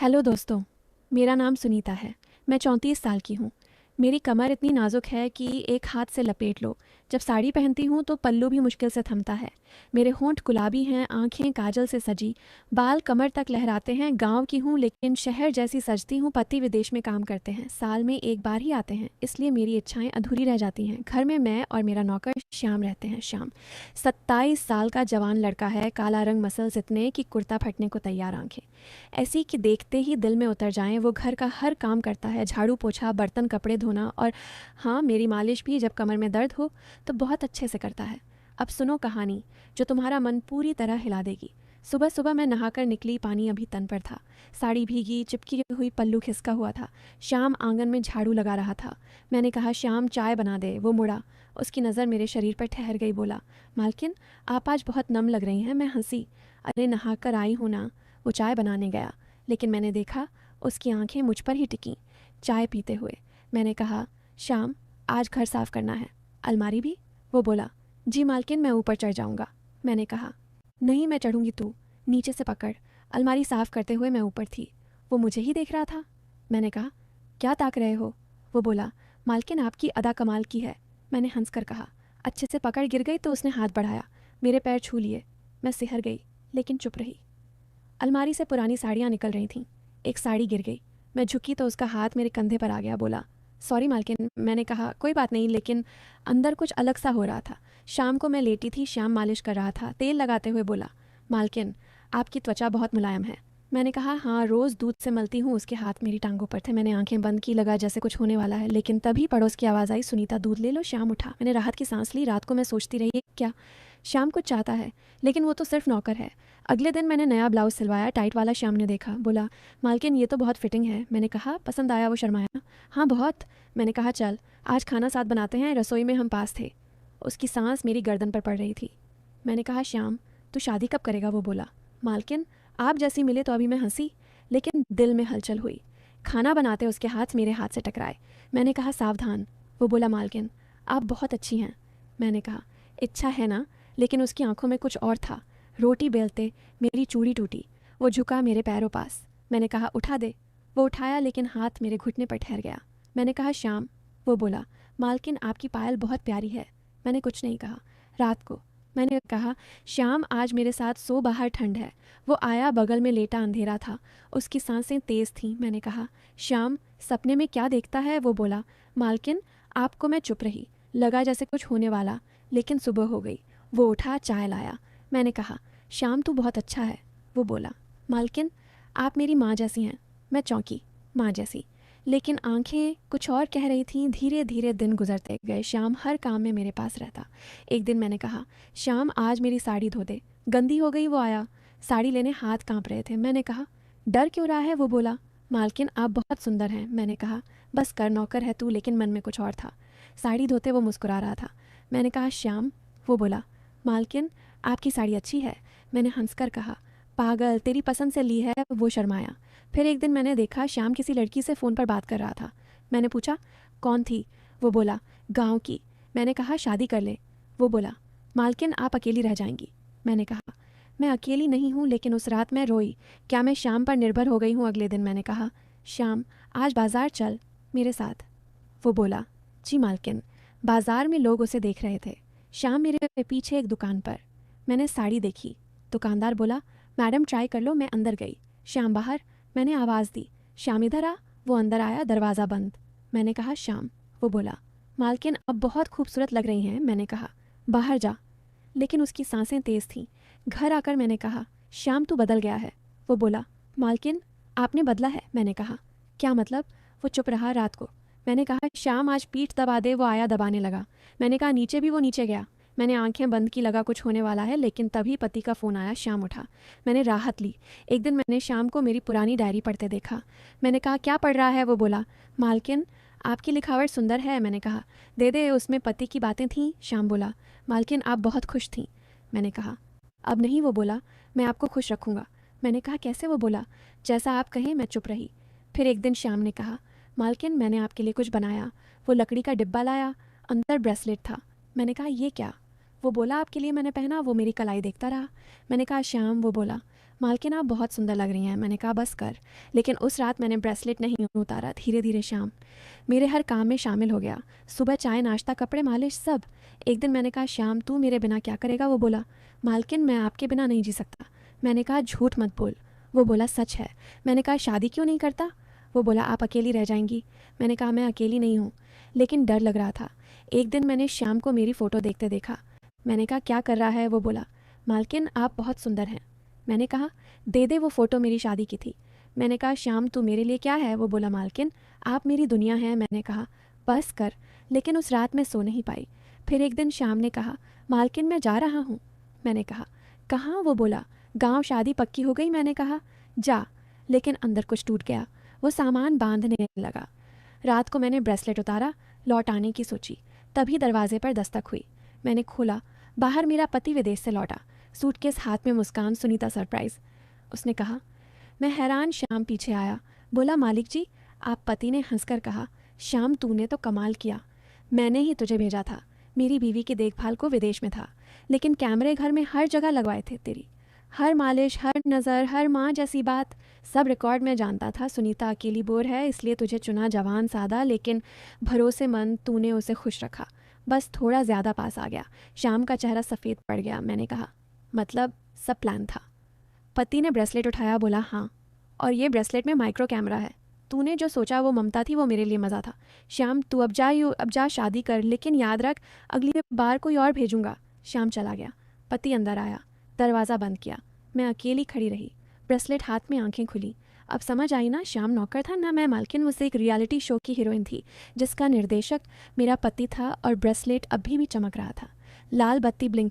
Hello दोस्तों। मेरा नाम सुनीता है। मैं 34 साल की हूँ। मेरी कमर इतनी नाजुक है कि एक हाथ से लपेट लो। जब साड़ी पहनती हूँ तो पल्लू भी मुश्किल से थमता है। मेरे होंठ गुलाबी हैं, आंखें काजल से सजी, बाल कमर तक लहराते हैं। गांव की हूँ लेकिन शहर जैसी सजती हूँ। पति विदेश में काम करते हैं, साल में एक बार ही आते हैं, इसलिए मेरी इच्छाएं अधूरी रह जाती हैं। घर में मैं और मेरा नौकर श्याम रहते हैं। श्याम 27 साल का जवान लड़का है, काला रंग, मसल्स इतने कि कुर्ता फटने को तैयार, आंखें ऐसी कि देखते ही दिल में उतर जाएं। वो घर का हर काम करता है, झाड़ू पोछा, बर्तन, कपड़े धोना, और हाँ, मेरी मालिश भी जब कमर में दर्द हो तो बहुत अच्छे से करता है। अब सुनो कहानी जो तुम्हारा मन पूरी तरह हिला देगी। सुबह सुबह मैं नहाकर निकली, पानी अभी तन पर था, साड़ी भीगी, चिपकी हुई पल्लू खिसका हुआ था। श्याम आंगन में झाड़ू लगा रहा था। मैंने कहा, श्याम चाय बना दे। वो मुड़ा, उसकी नज़र मेरे शरीर पर ठहर गई। बोला, मालकिन आप आज बहुत नम लग रही हैं। मैं हंसी, अरे नहाकर आई हूँ ना। वो चाय बनाने गया, लेकिन मैंने देखा उसकी आंखें मुझ पर ही टिकीं चाय पीते हुए। मैंने कहा, श्याम आज घर साफ करना है, अलमारी भी। वो बोला, जी मालकिन, मैं ऊपर चढ़ जाऊंगा। मैंने कहा, नहीं मैं चढ़ूंगी, तू नीचे से पकड़। अलमारी साफ करते हुए मैं ऊपर थी। वो मुझे ही देख रहा था। मैंने कहा, क्या ताक रहे हो? वो बोला, मालकिन आपकी अदा कमाल की है। मैंने हंसकर कहा, अच्छे से पकड़। गिर गई तो उसने हाथ बढ़ाया, मेरे पैर छू लिए। मैं सिहर गई लेकिन चुप रही। अलमारी से पुरानी साड़ियाँ निकल रही थीं। एक साड़ी गिर गई। मैं झुकी तो उसका हाथ मेरे कंधे पर आ गया। बोला, सॉरी मालकिन। मैंने कहा, कोई बात नहीं, लेकिन अंदर कुछ अलग सा हो रहा था। शाम को मैं लेटी थी, श्याम मालिश कर रहा था। तेल लगाते हुए बोला, मालकिन आपकी त्वचा बहुत मुलायम है। मैंने कहा, हाँ, रोज़ दूध से मलती हूँ। उसके हाथ मेरी टांगों पर थे। मैंने आंखें बंद की, लगा जैसे कुछ होने वाला है, लेकिन तभी पड़ोस की आवाज़ आई, सुनीता दूध ले लो। श्याम उठा। मैंने राहत की सांस ली। रात को मैं सोचती रही, क्या श्याम कुछ चाहता है, लेकिन वो तो सिर्फ नौकर है। अगले दिन मैंने नया ब्लाउज सिलवाया, टाइट वाला। श्याम ने देखा, बोला, मालकिन ये तो बहुत फिटिंग है। मैंने कहा, पसंद आया? वो शर्माया। हाँ बहुत। मैंने कहा, चल आज खाना साथ बनाते हैं। रसोई में हम पास थे। उसकी सांस मेरी गर्दन पर पड़ रही थी। मैंने कहा, श्याम तू शादी कब करेगा? वो बोला, मालकिन आप जैसी मिले तो अभी। मैं हंसी, लेकिन दिल में हलचल हुई। खाना बनाते उसके हाथ मेरे हाथ से टकराए। मैंने कहा, सावधान। वो बोला, मालकिन आप बहुत अच्छी हैं। मैंने कहा, इच्छा है ना, लेकिन उसकी आंखों में कुछ और था। रोटी बेलते मेरी चूड़ी टूटी। वो झुका मेरे पैरों पास। मैंने कहा, उठा दे। वो उठाया, लेकिन हाथ मेरे घुटने पर ठहर गया। मैंने कहा, श्याम। वो बोला, मालकिन आपकी पायल बहुत प्यारी है। मैंने कुछ नहीं कहा। रात को मैंने कहा, श्याम आज मेरे साथ सो, बाहर ठंड है। वो आया, बगल में लेटा, अंधेरा था, उसकी सांसें तेज थीं। मैंने कहा, श्याम सपने में क्या देखता है? वो बोला, मालकिन आपको। मैं चुप रही, लगा जैसे कुछ होने वाला, लेकिन सुबह हो गई। वो उठा, चाय लाया। मैंने कहा, श्याम तू बहुत अच्छा है। वो बोला, मालकिन आप मेरी माँ जैसी हैं। मैं चौंकी, माँ जैसी, लेकिन आंखें कुछ और कह रही थीं। धीरे धीरे दिन गुजरते गए। श्याम हर काम में मेरे पास रहता। एक दिन मैंने कहा, श्याम आज मेरी साड़ी धो दे, गंदी हो गई। वो आया, साड़ी लेने हाथ कांप रहे थे। मैंने कहा, डर क्यों रहा है? वो बोला, मालकिन आप बहुत सुंदर हैं। मैंने कहा, बस कर, नौकर है तू। लेकिन मन में कुछ और था। साड़ी धोते वो मुस्कुरा रहा था। मैंने कहा, श्याम। वो बोला, मालकिन आपकी साड़ी अच्छी है। मैंने हंसकर कहा, पागल, तेरी पसंद से ली है। वो शर्माया। फिर एक दिन मैंने देखा, श्याम किसी लड़की से फ़ोन पर बात कर रहा था। मैंने पूछा, कौन थी? वो बोला, गांव की। मैंने कहा, शादी कर ले। वो बोला, मालकिन आप अकेली रह जाएंगी। मैंने कहा, मैं अकेली नहीं हूँ, लेकिन उस रात मैं रोई। क्या मैं श्याम पर निर्भर हो गई हूँ? अगले दिन मैंने कहा, श्याम आज बाजार चल मेरे साथ। वो बोला, जी मालकिन। बाजार में लोग उसे देख रहे थे। श्याम मेरे पीछे एक दुकान पर। मैंने साड़ी देखी। दुकानदार बोला, मैडम ट्राई कर लो। मैं अंदर गई। श्याम बाहर। मैंने आवाज़ दी, श्याम इधर आ। वो अंदर आया, दरवाज़ा बंद। मैंने कहा, श्याम। वो बोला, मालकिन अब बहुत खूबसूरत लग रही हैं। मैंने कहा, बाहर जा। लेकिन उसकी सांसें तेज़ थीं। घर आकर मैंने कहा, श्याम तू बदल गया है। वो बोला, मालकिन आपने बदला है। मैंने कहा, क्या मतलब? वो चुप रहा। रात को मैंने कहा, श्याम आज पीठ दबा दे। वो आया, दबाने लगा। मैंने कहा, नीचे भी। वो नीचे गया। मैंने आंखें बंद की, लगा कुछ होने वाला है, लेकिन तभी पति का फ़ोन आया। श्याम उठा। मैंने राहत ली। एक दिन मैंने श्याम को मेरी पुरानी डायरी पढ़ते देखा। मैंने कहा, क्या पढ़ रहा है? वो बोला, मालकिन आपकी लिखावट सुंदर है। मैंने कहा, दे दे। उसमें पति की बातें थीं। श्याम बोला, मालकिन आप बहुत खुश थीं। मैंने कहा, अब नहीं। वो बोला, मैं आपको खुश रखूँगा। मैंने कहा, कैसे? वो बोला, जैसा आप कहें। मैं चुप रही। फिर एक दिन श्याम ने कहा, मालकिन मैंने आपके लिए कुछ बनाया। वो लकड़ी का डिब्बा लाया, अंदर ब्रेसलेट था। मैंने कहा, ये क्या? वो बोला, आपके लिए मैंने पहना। वो मेरी कलाई देखता रहा। मैंने कहा, श्याम। वो बोला, मालकिन आप बहुत सुंदर लग रही हैं। मैंने कहा बस कर। लेकिन उस रात मैंने ब्रेसलेट नहीं उतारा। धीरे धीरे श्याम मेरे हर काम में शामिल हो गया। सुबह चाय नाश्ता कपड़े मालिश सब। एक दिन मैंने कहा श्याम तू मेरे बिना क्या करेगा? वो बोला मालकिन मैं आपके बिना नहीं जी सकता। मैंने कहा झूठ मत बोल। वो बोला सच है। मैंने कहा शादी क्यों नहीं करता? वो बोला आप अकेली रह जाएंगी। मैंने कहा मैं अकेली नहीं हूँ, लेकिन डर लग रहा था। एक दिन मैंने श्याम को मेरी फ़ोटो देखते देखा। मैंने कहा क्या कर रहा है? वो बोला मालकिन आप बहुत सुंदर हैं। मैंने कहा दे दे वो फ़ोटो मेरी शादी की थी। मैंने कहा श्याम तू मेरे लिए क्या है? वो बोला मालकिन आप मेरी दुनिया हैं। मैंने कहा बस कर। लेकिन उस रात मैं सो नहीं पाई। फिर एक दिन श्याम ने कहा मालकिन मैं जा रहा हूँ। मैंने कहा कहाँ? वो बोला गांव, शादी पक्की हो गई। मैंने कहा जा। लेकिन अंदर कुछ टूट गया। वो सामान बांधने लगा। रात को मैंने ब्रेसलेट उतारा, लौट आने की सोची। तभी दरवाजे पर दस्तक हुई। मैंने खोला। बाहर मेरा पति विदेश से लौटा, सूटकेस हाथ में, मुस्कान। सुनीता सरप्राइज। उसने कहा। मैं हैरान। श्याम पीछे आया, बोला मालिक जी आप। पति ने हंसकर कहा श्याम तूने तो कमाल किया। मैंने ही तुझे भेजा था। मेरी बीवी की देखभाल को विदेश में था, लेकिन कैमरे घर में हर जगह लगवाए थे। तेरी हर मालिश, हर नज़र, हर माँ जैसी बात, सब रिकॉर्ड में जानता था। सुनीता अकेली बोर है, इसलिए तुझे चुना। जवान, सादा, लेकिन भरोसेमंद। तूने उसे खुश रखा। बस थोड़ा ज़्यादा पास आ गया। श्याम का चेहरा सफ़ेद पड़ गया। मैंने कहा मतलब सब प्लान था। पति ने ब्रेसलेट उठाया, बोला हाँ, और ये ब्रेसलेट में माइक्रो कैमरा है। तूने जो सोचा वो ममता थी, वो मेरे लिए मज़ा था। श्याम तू अब जा शादी कर, लेकिन याद रख अगली बार कोई और भेजूंगा। श्याम चला गया। पति अंदर आया, दरवाज़ा बंद किया। मैं अकेली खड़ी रही, ब्रेसलेट हाथ में, आंखें खुली। अब समझ आई ना, श्याम नौकर था ना मैं मालकिन। मुझसे एक रियलिटी शो की हीरोइन थी जिसका निर्देशक मेरा पति था, और ब्रेसलेट अभी भी चमक रहा था। लाल बत्ती ब्लिंक